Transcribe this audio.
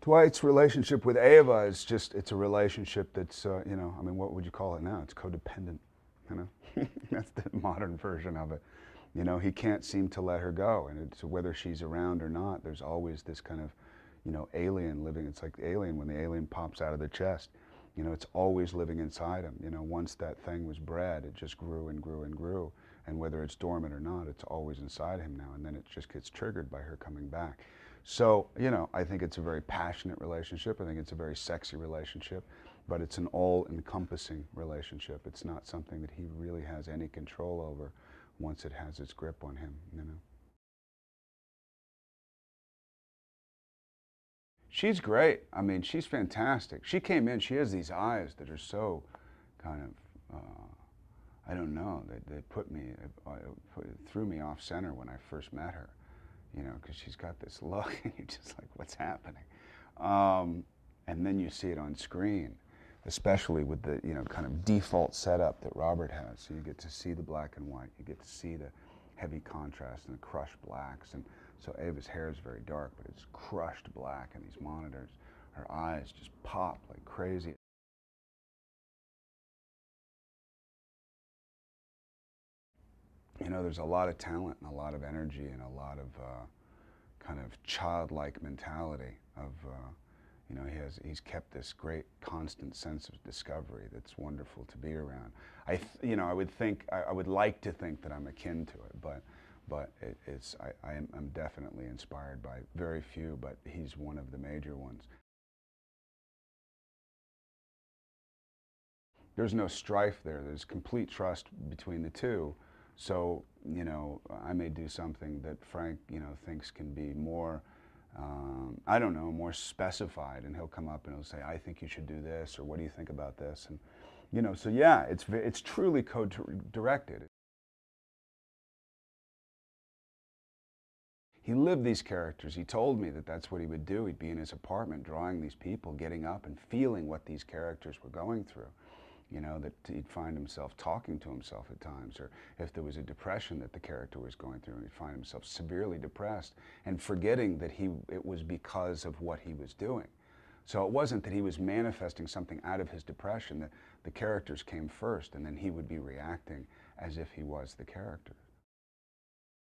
Dwight's relationship with Ava is just, it's a relationship that's, you know, I mean, what would you call it now? It's codependent, you know? That's the modern version of it. You know, he can't seem to let her go, and it's whether she's around or not, there's always this kind of, you know, alien living. It's like Alien, when the alien pops out of the chest, you know, it's always living inside him. You know, once that thing was bred, it just grew and grew and grew. And whether it's dormant or not, it's always inside him now. And then it just gets triggered by her coming back. So, you know, I think it's a very passionate relationship. I think it's a very sexy relationship, but it's an all-encompassing relationship. It's not something that he really has any control over once it has its grip on him, you know. She's great. I mean, she's fantastic. She came in, she has these eyes that are so kind of, I don't know, they put me, threw me off center when I first met her, you know, because she's got this look and you're just like, what's happening? And then you see it on screen, especially with the, you know, kind of default setup that Robert has. So you get to see the black and white, you get to see the heavy contrast and the crushed blacks. And so Ava's hair is very dark, but it's crushed black in these monitors. Her eyes just pop like crazy. You know, there's a lot of talent and a lot of energy and a lot of kind of childlike mentality of, you know, he's kept this great constant sense of discovery that's wonderful to be around. You know, I would like to think that I'm akin to it, but I'm definitely inspired by very few, but he's one of the major ones. There's no strife there. There's complete trust between the two. So, you know, I may do something that Frank, you know, thinks can be more, I don't know, more specified, and he'll come up and he'll say, I think you should do this, or what do you think about this? And, you know, so yeah, it's truly co-directed. He lived these characters. He told me that that's what he would do. He'd be in his apartment drawing these people, getting up and feeling what these characters were going through. You know, that he'd find himself talking to himself at times, or if there was a depression that the character was going through, he'd find himself severely depressed and forgetting that it was because of what he was doing. So it wasn't that he was manifesting something out of his depression. The characters came first, and then he would be reacting as if he was the characters.